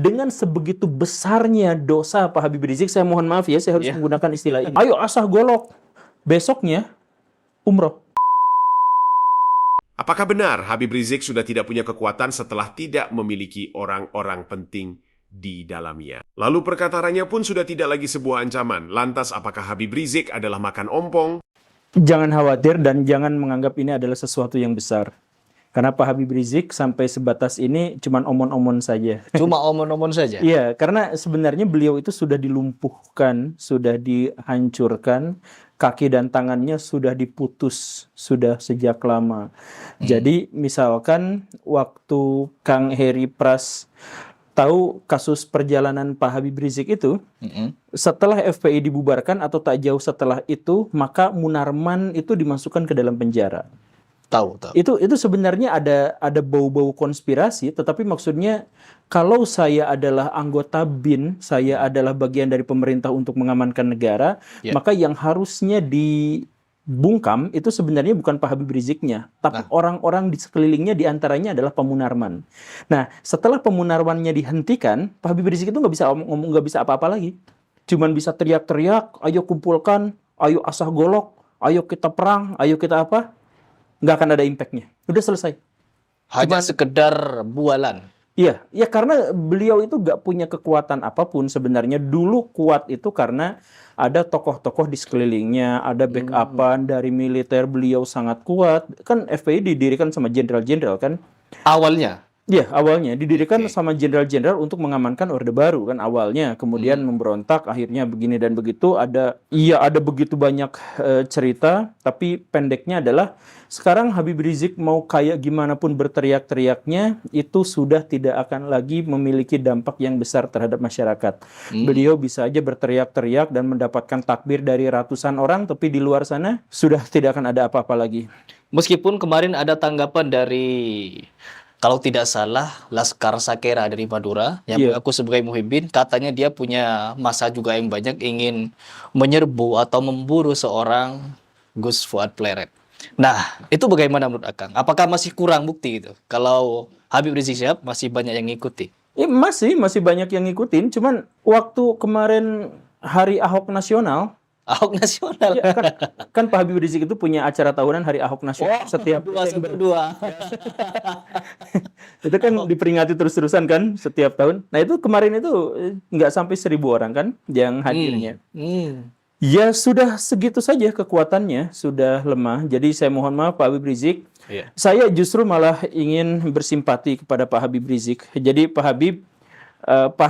dengan sebegitu besarnya dosa Pak Habib Rizik, saya mohon maaf ya, saya harus menggunakan istilah ini. Ayo asah golok, besoknya umroh. Apakah benar Habib Rizik sudah tidak punya kekuatan setelah tidak memiliki orang-orang penting di dalamnya? Lalu perkataannya pun sudah tidak lagi sebuah ancaman. Lantas apakah Habib Rizik adalah makan ompong? Jangan khawatir dan jangan menganggap ini adalah sesuatu yang besar. Karena Pak Habib Rizik sampai sebatas ini cuma omon-omon saja. Cuma omon-omon saja? Iya, karena sebenarnya beliau itu sudah dilumpuhkan, sudah dihancurkan, kaki dan tangannya sudah diputus, sudah sejak lama. Jadi misalkan waktu Kang Heri Pras tahu kasus perjalanan Pak Habib Rizik itu, setelah FPI dibubarkan atau tak jauh setelah itu, maka Munarman itu dimasukkan ke dalam penjara. Tahu. Itu sebenarnya ada bau-bau konspirasi, tetapi maksudnya kalau saya adalah anggota BIN, saya adalah bagian dari pemerintah untuk mengamankan negara, maka yang harusnya dibungkam itu sebenarnya bukan Pak Habib Riziknya, tapi orang-orang di sekelilingnya, diantaranya adalah Pak Munarman. Nah, setelah Pak Munarmannya dihentikan, Pak Habib Rizik itu nggak bisa ngomong, nggak bisa apa-apa lagi. Cuman bisa teriak-teriak, ayo kumpulkan, ayo asah golok, ayo kita perang, ayo kita apa? Nggak akan ada impact-nya. Udah selesai. Hanya sekedar bualan. Iya, ya karena beliau itu nggak punya kekuatan apapun sebenarnya. Dulu kuat itu karena ada tokoh-tokoh di sekelilingnya, ada backupan dari militer, beliau sangat kuat. Kan FPI didirikan sama jenderal-jenderal kan? Awalnya? Iya, awalnya didirikan sama jenderal-jenderal untuk mengamankan Orde Baru kan awalnya. Kemudian memberontak, akhirnya begini dan begitu. Ada begitu banyak cerita, tapi pendeknya adalah sekarang Habib Rizik mau kayak gimana pun berteriak-teriaknya, itu sudah tidak akan lagi memiliki dampak yang besar terhadap masyarakat. Beliau bisa aja berteriak-teriak dan mendapatkan takbir dari ratusan orang, tapi di luar sana sudah tidak akan ada apa-apa lagi. Meskipun kemarin ada tanggapan dari, kalau tidak salah, Laskar Sakera dari Madura yang mengaku sebagai Muhyiddin, katanya dia punya masa juga yang banyak ingin menyerbu atau memburu seorang Gus Fuad Pleret. Nah, itu bagaimana menurut Akang? Apakah masih kurang bukti itu? Kalau Habib Rizik Syihab masih banyak yang ngikuti? Masih banyak yang ngikutin. Cuman waktu kemarin Hari Ahok Nasional, Ahok Nasional. ya, kan Pak Habib Rizik itu punya acara tahunan Hari Ahok Nasional setiap Desember. 212. Itu kan diperingati terus-terusan kan setiap tahun. Nah itu kemarin itu nggak sampai 1.000 orang kan yang hadirnya. Ya sudah segitu saja kekuatannya, sudah lemah. Jadi saya mohon maaf Pak Habib Rizik. Saya justru malah ingin bersimpati kepada Pak Habib Rizik. Jadi Pak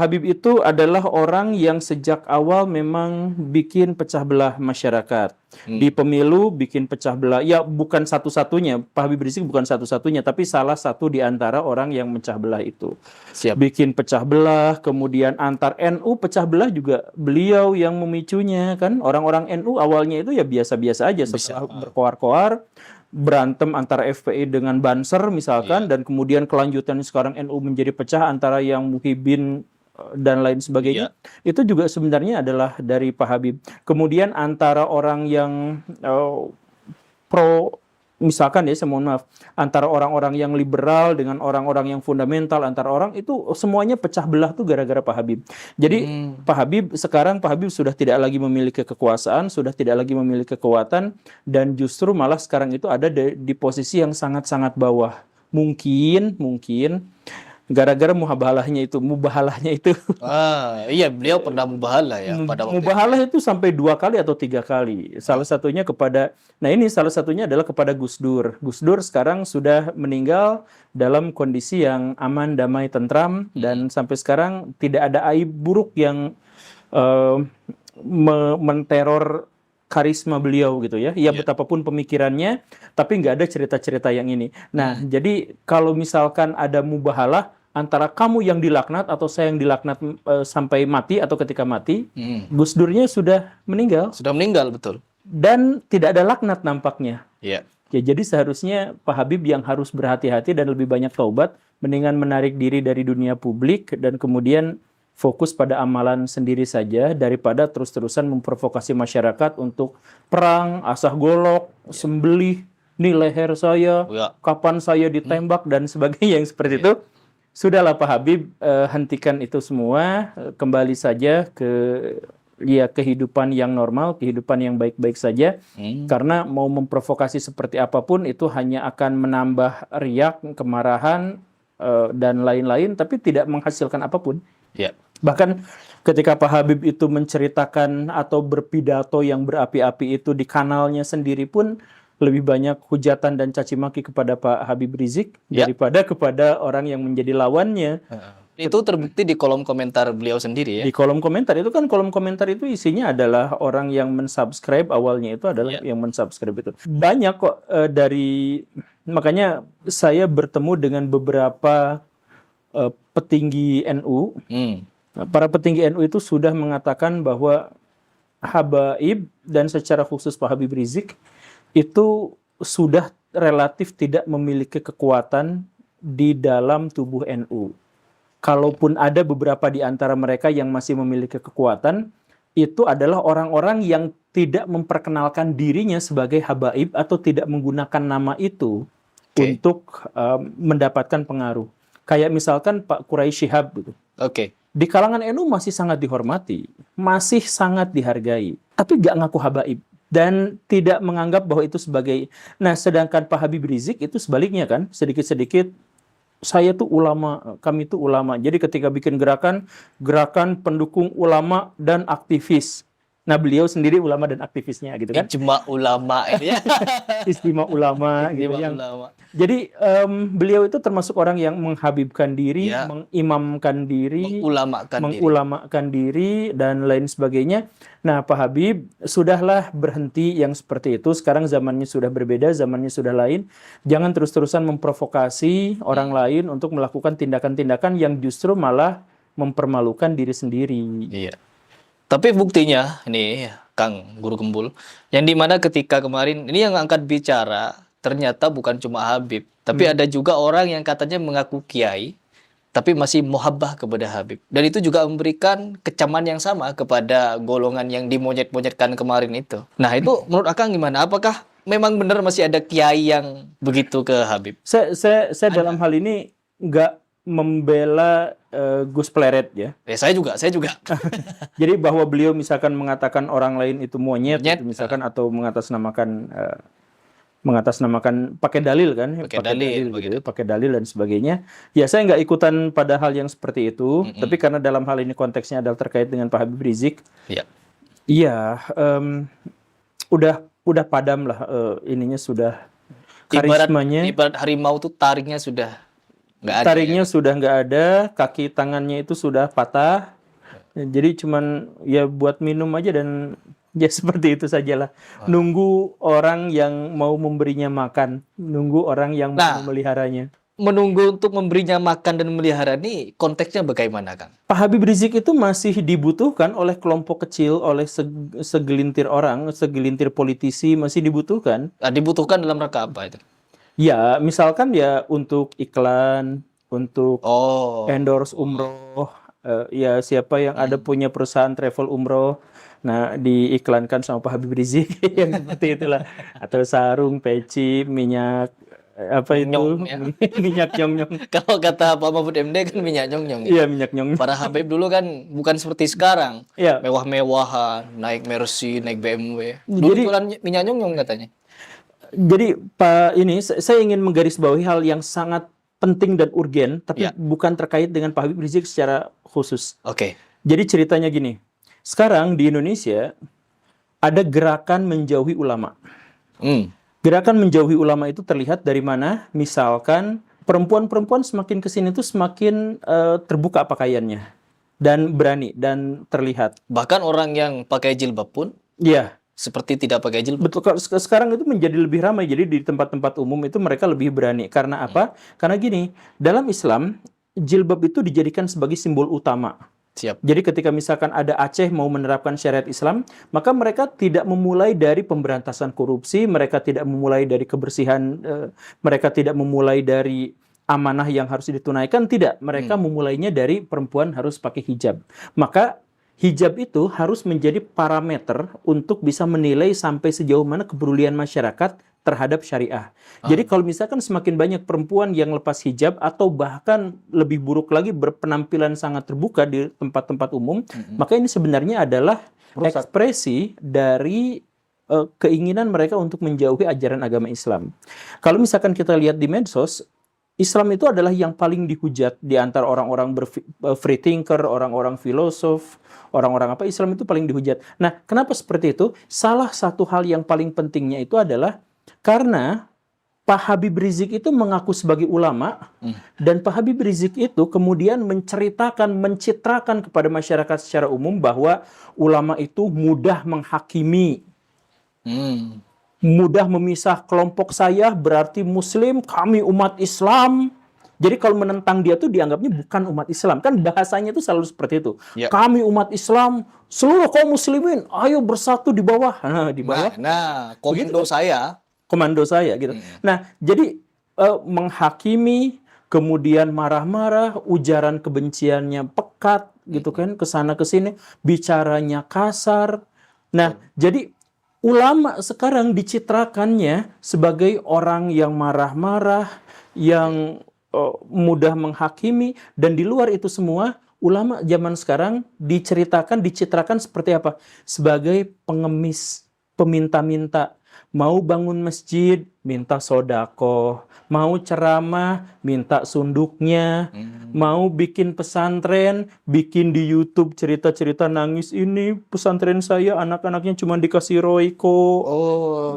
Habib itu adalah orang yang sejak awal memang bikin pecah belah masyarakat. Di pemilu bikin pecah belah. Ya bukan satu-satunya, Pak Habib Rizik bukan satu-satunya, tapi salah satu di antara orang yang mecah belah itu. Bikin pecah belah, kemudian antar NU pecah belah juga beliau yang memicunya kan. Orang-orang NU awalnya itu ya biasa-biasa aja, setelah berkoar-koar, berantem antara FPI dengan Banser misalkan, dan kemudian kelanjutannya sekarang NU menjadi pecah antara yang Muhyiddin dan lain sebagainya. Itu juga sebenarnya adalah dari Pak Habib. Kemudian antara orang yang pro, misalkan ya, saya mohon maaf, antara orang-orang yang liberal dengan orang-orang yang fundamental, antara orang itu semuanya pecah belah tuh gara-gara Pak Habib. Jadi Pak Habib sudah tidak lagi memiliki kekuasaan, sudah tidak lagi memiliki kekuatan, dan justru malah sekarang itu ada di posisi yang sangat-sangat bawah. Mungkin gara-gara mubahalahnya itu. Iya, beliau pernah mubahalah ya pada waktu Mubahalah itu sampai 2 kali atau 3 kali. Salah satunya salah satunya adalah kepada Gus Dur. Gus Dur sekarang sudah meninggal dalam kondisi yang aman, damai, tentram, dan sampai sekarang tidak ada aib buruk yang menteror karisma beliau gitu ya. Ya betapapun pemikirannya, tapi nggak ada cerita-cerita yang ini. Nah, jadi kalau misalkan ada mubahalah antara kamu yang dilaknat atau saya yang dilaknat sampai mati atau ketika mati, Gus Durnya sudah meninggal. Sudah meninggal, betul. Dan tidak ada laknat nampaknya. Ya, jadi seharusnya Pak Habib yang harus berhati-hati dan lebih banyak taubat, mendingan menarik diri dari dunia publik dan kemudian fokus pada amalan sendiri saja daripada terus-terusan memprovokasi masyarakat untuk perang, asah golok, sembelih, nih leher saya, kapan saya ditembak dan sebagainya yang seperti itu. sudahlah Pak Habib, hentikan itu semua, kembali saja ke kehidupan yang normal, kehidupan yang baik-baik saja. Karena mau memprovokasi seperti apapun itu hanya akan menambah riak, kemarahan, dan lain-lain, tapi tidak menghasilkan apapun. Ya. Bahkan ketika Pak Habib itu menceritakan atau berpidato yang berapi-api itu di kanalnya sendiri pun lebih banyak hujatan dan caci maki kepada Pak Habib Rizik daripada kepada orang yang menjadi lawannya. Itu terbukti di kolom komentar beliau sendiri ya. Di kolom komentar itu kan, kolom komentar itu isinya adalah orang yang mensubscribe, awalnya itu adalah yang mensubscribe itu. Banyak kok makanya saya bertemu dengan beberapa petinggi NU. Para petinggi NU itu sudah mengatakan bahwa Habaib dan secara khusus Pak Habib Rizik itu sudah relatif tidak memiliki kekuatan di dalam tubuh NU. Kalaupun ada beberapa di antara mereka yang masih memiliki kekuatan, itu adalah orang-orang yang tidak memperkenalkan dirinya sebagai Habaib atau tidak menggunakan nama itu untuk mendapatkan pengaruh. Kayak misalkan Pak Quraisy Shihab gitu. Di kalangan NU masih sangat dihormati, masih sangat dihargai, tapi nggak ngaku Habaib dan tidak menganggap bahwa itu sebagai. Nah, sedangkan Pak Habib Rizik itu sebaliknya kan, sedikit-sedikit saya tuh ulama, kami tuh ulama. Jadi ketika bikin gerakan pendukung ulama dan aktivis. Nah, beliau sendiri ulama dan aktivisnya gitu kan. Ijma ulama ya. Istimewa ulama gitu yang. Jadi beliau itu termasuk orang yang menghabibkan diri, mengimamkan diri, mengulamakan diri dan lain sebagainya. Nah, Pak Habib sudahlah berhenti yang seperti itu. Sekarang zamannya sudah berbeda, zamannya sudah lain. Jangan terus-terusan memprovokasi orang lain untuk melakukan tindakan-tindakan yang justru malah mempermalukan diri sendiri. Iya. Tapi buktinya ini Kang Guru Gembul, yang dimana ketika kemarin ini yang angkat bicara ternyata bukan cuma Habib, tapi ada juga orang yang katanya mengaku kiai, tapi masih muhabbah kepada Habib. Dan itu juga memberikan kecaman yang sama kepada golongan yang dimonyet-monyetkan kemarin itu. Nah itu menurut Akang gimana? Apakah memang benar masih ada kiai yang begitu ke Habib? Saya dalam hal ini nggak membela Gus Pleret ya. Saya juga. Jadi bahwa beliau misalkan mengatakan orang lain itu monyet gitu, misalkan atau mengatasnamakan pakai dalil kan, pakai dalil dan sebagainya. Ya saya nggak ikutan pada hal yang seperti itu, tapi karena dalam hal ini konteksnya adalah terkait dengan Pak Habib Rizik. Iya, udah padam lah ininya sudah karismanya. Ibarat harimau tuh taringnya sudah nggak ada. Taringnya sudah nggak ada, kaki tangannya itu sudah patah. Jadi cuman ya buat minum aja dan ya seperti itu sajalah. Nunggu orang yang mau memberinya makan, nunggu orang yang mau memeliharanya. Menunggu untuk memberinya makan dan memelihara ini konteksnya bagaimana, Kang? Pak Habib Rizik itu masih dibutuhkan oleh kelompok kecil, oleh segelintir orang, segelintir politisi masih dibutuhkan. Dibutuhkan dalam rangka apa itu? Ya, misalkan ya untuk iklan, untuk endorse umroh, ya siapa yang ada punya perusahaan travel umroh, nah diiklankan sama Pak Habib Rizik yang seperti itulah, atau sarung, peci, minyak apa itu nyong, ya. Minyak nyong-nyong. Kalau kata Pak Mahfud MD kan minyak nyong-nyong. Iya, minyak nyong. Para Habib dulu kan bukan seperti sekarang, ya. Mewah-mewahan, naik Mercy, naik BMW. Dulu jualan minyak nyong-nyong katanya. Jadi Pak ini saya ingin menggarisbawahi hal yang sangat penting dan urgen, tapi bukan terkait dengan Pak Habib Rizik secara khusus. Jadi ceritanya gini, sekarang di Indonesia ada gerakan menjauhi ulama. Gerakan menjauhi ulama itu terlihat dari mana? Misalkan perempuan-perempuan semakin kesini tuh semakin terbuka pakaiannya dan berani dan terlihat. Bahkan orang yang pakai jilbab pun seperti tidak pakai jilbab. Betul, sekarang itu menjadi lebih ramai. Jadi di tempat-tempat umum itu mereka lebih berani. Karena apa? Karena gini, dalam Islam jilbab itu dijadikan sebagai simbol utama. Jadi ketika misalkan ada Aceh mau menerapkan syariat Islam, maka mereka tidak memulai dari pemberantasan korupsi, mereka tidak memulai dari kebersihan, mereka tidak memulai dari amanah yang harus ditunaikan, tidak. Mereka memulainya dari perempuan harus pakai hijab. Maka hijab itu harus menjadi parameter untuk bisa menilai sampai sejauh mana kepedulian masyarakat terhadap syariah. Jadi kalau misalkan semakin banyak perempuan yang lepas hijab atau bahkan lebih buruk lagi berpenampilan sangat terbuka di tempat-tempat umum, maka ini sebenarnya adalah ekspresi dari keinginan mereka untuk menjauhi ajaran agama Islam. Kalau misalkan kita lihat di medsos, Islam itu adalah yang paling dihujat di antara orang-orang free thinker, orang-orang filosof, orang-orang apa, Islam itu paling dihujat. Nah, kenapa seperti itu? Salah satu hal yang paling pentingnya itu adalah karena Pak Habib Rizik itu mengaku sebagai ulama, dan Pak Habib Rizik itu kemudian mencitrakan kepada masyarakat secara umum bahwa ulama itu mudah menghakimi, mudah memisah kelompok saya berarti Muslim, kami umat Islam. Jadi kalau menentang dia tuh dianggapnya bukan umat Islam. Kan bahasanya itu selalu seperti itu. Ya. Kami umat Islam, seluruh kaum muslimin, ayo bersatu di bawah. Nah, di bawah. Nah, komando saya gitu. Nah, jadi menghakimi, kemudian marah-marah, ujaran kebenciannya pekat gitu kan, kesana kesini, bicaranya kasar. Nah, jadi ulama sekarang dicitrakannya sebagai orang yang marah-marah, yang mudah menghakimi, dan di luar itu semua ulama zaman sekarang dicitrakan seperti apa? Sebagai pengemis, peminta-minta. Mau bangun masjid, minta sodako. Mau ceramah, minta sunduknya. Mau bikin pesantren, bikin di YouTube cerita-cerita nangis. Ini pesantren saya, anak-anaknya cuma dikasih roiko.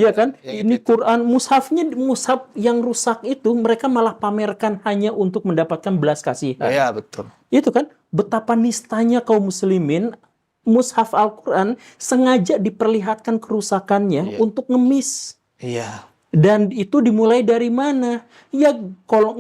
Iya kan? Ini Quran, mushafnya, mushaf yang rusak itu mereka malah pamerkan hanya untuk mendapatkan belas kasihan. Iya, betul. Itu kan betapa nistanya kaum muslimin. Mushaf Al-Quran sengaja diperlihatkan kerusakannya untuk ngemis. Iya. Dan itu dimulai dari mana? Ya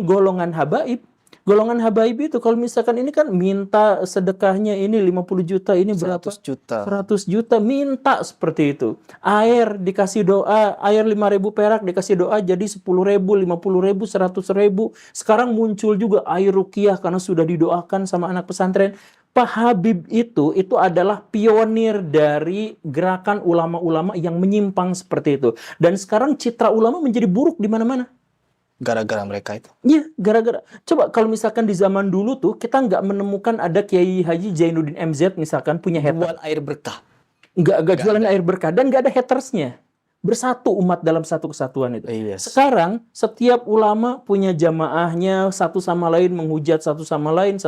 golongan habaib. Golongan habaib itu kalau misalkan ini kan minta sedekahnya ini 50 juta, ini berapa? 100 juta. 100 juta, minta seperti itu. Air dikasih doa, air 5.000 perak dikasih doa jadi 10.000, 50.000, 100.000. Sekarang muncul juga air ruqyah karena sudah didoakan sama anak pesantren. Pak Habib itu adalah pionir dari gerakan ulama-ulama yang menyimpang seperti itu. Dan sekarang citra ulama menjadi buruk di mana-mana. Gara-gara mereka itu. Iya, gara-gara. Coba kalau misalkan di zaman dulu tuh kita nggak menemukan ada Kiai Haji Zainuddin MZ misalkan punya hater. Jual air berkah. Nggak jualan air berkah dan nggak ada hatersnya. Bersatu umat dalam satu kesatuan itu. Yes. Sekarang setiap ulama punya jamaahnya, satu sama lain menghujat satu sama lain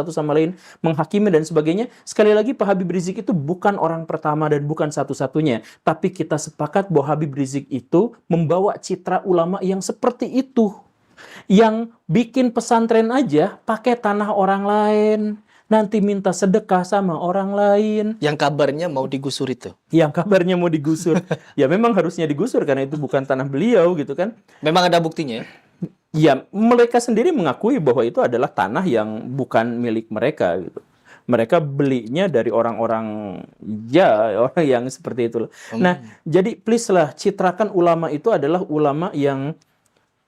menghakimi dan sebagainya. Sekali lagi Pak Habib Rizik itu bukan orang pertama dan bukan satu-satunya, tapi kita sepakat bahwa Habib Rizik itu membawa citra ulama yang seperti itu, yang bikin pesantren aja pakai tanah orang lain. Nanti minta sedekah sama orang lain. Yang kabarnya mau digusur itu. Yang kabarnya mau digusur. Ya memang harusnya digusur karena itu bukan tanah beliau gitu kan. Memang ada buktinya ya? Ya mereka sendiri mengakui bahwa itu adalah tanah yang bukan milik mereka gitu. Mereka belinya dari orang-orang orang yang seperti itu. Nah, jadi please lah citrakan ulama itu adalah ulama yang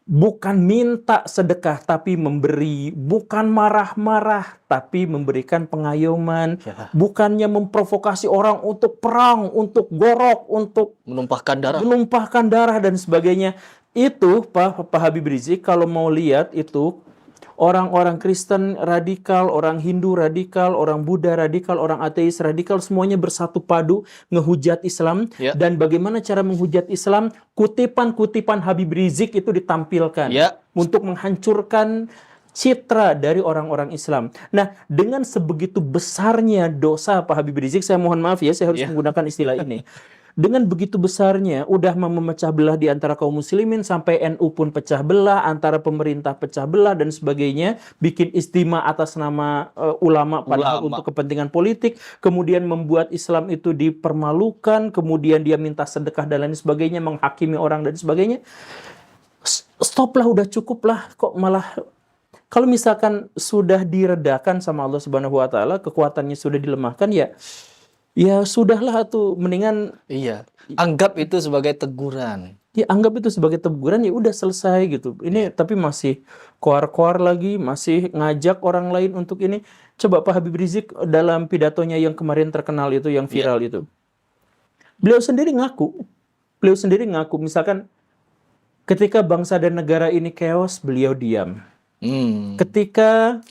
bukan minta sedekah tapi memberi, bukan marah-marah tapi memberikan pengayoman, bukannya memprovokasi orang untuk perang, untuk gorok, untuk menumpahkan darah dan sebagainya. Itu Pak Habib Rizik kalau mau lihat itu orang-orang Kristen radikal, orang Hindu radikal, orang Buddha radikal, orang ateis radikal, semuanya bersatu padu ngehujat Islam. Dan bagaimana cara menghujat Islam? Kutipan-kutipan Habib Rizik itu ditampilkan untuk menghancurkan citra dari orang-orang Islam. Nah, dengan sebegitu besarnya dosa Pak Habib Rizik, saya mohon maaf ya, saya harus menggunakan istilah ini. Dengan begitu besarnya, udah memecah belah di antara kaum muslimin, sampai NU pun pecah belah, antara pemerintah pecah belah dan sebagainya, bikin istima atas nama ulama padahal untuk kepentingan politik, kemudian membuat Islam itu dipermalukan, kemudian dia minta sedekah dan lain sebagainya, menghakimi orang dan sebagainya. Stoplah, udah cukup lah, kok malah kalau misalkan sudah diredakan sama Allah Subhanahu wa taala, kekuatannya sudah dilemahkan, ya sudahlah tuh, mendingan anggap itu sebagai teguran. Ya anggap itu sebagai teguran, ya udah selesai gitu. Ini tapi masih koar-koar lagi, masih ngajak orang lain untuk ini. Coba Pak Habib Rizik dalam pidatonya yang kemarin terkenal itu, yang viral itu. Beliau sendiri ngaku misalkan Ketika bangsa dan negara ini chaos, beliau diam. Ketika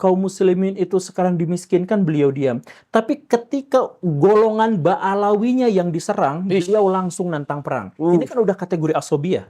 kaum muslimin itu sekarang dimiskinkan, beliau diam. Tapi ketika golongan Ba'alawinya yang diserang, beliau langsung nantang perang. Ini kan udah kategori asobiyah.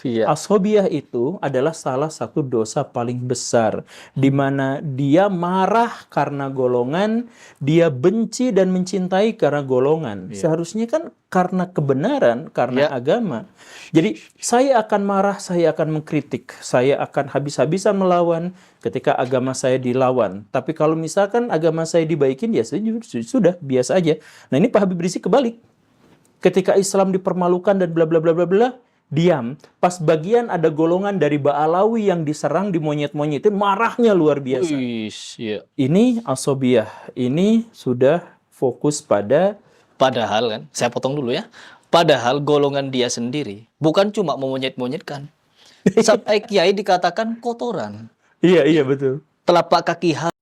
Iya. Asobiyah itu adalah salah satu dosa paling besar, di mana dia marah karena golongan, dia benci dan mencintai karena golongan. Seharusnya kan karena kebenaran, karena agama. Jadi saya akan marah, saya akan mengkritik, saya akan habis-habisan melawan ketika agama saya dilawan. Tapi kalau misalkan agama saya dibaikin, ya sudah biasa aja. Nah ini Pak Habib Rizik kebalik. Ketika Islam dipermalukan dan bla bla bla bla bla, diam. Pas bagian ada golongan dari Ba'alawi yang diserang, dimonyet-monyetin, marahnya luar biasa. Ini asobiyah, ini sudah fokus pada. Padahal kan, saya potong dulu ya. Padahal golongan dia sendiri bukan cuma memonyet-monyetkan. Sampai kiai dikatakan kotoran. Iya betul. Telapak kaki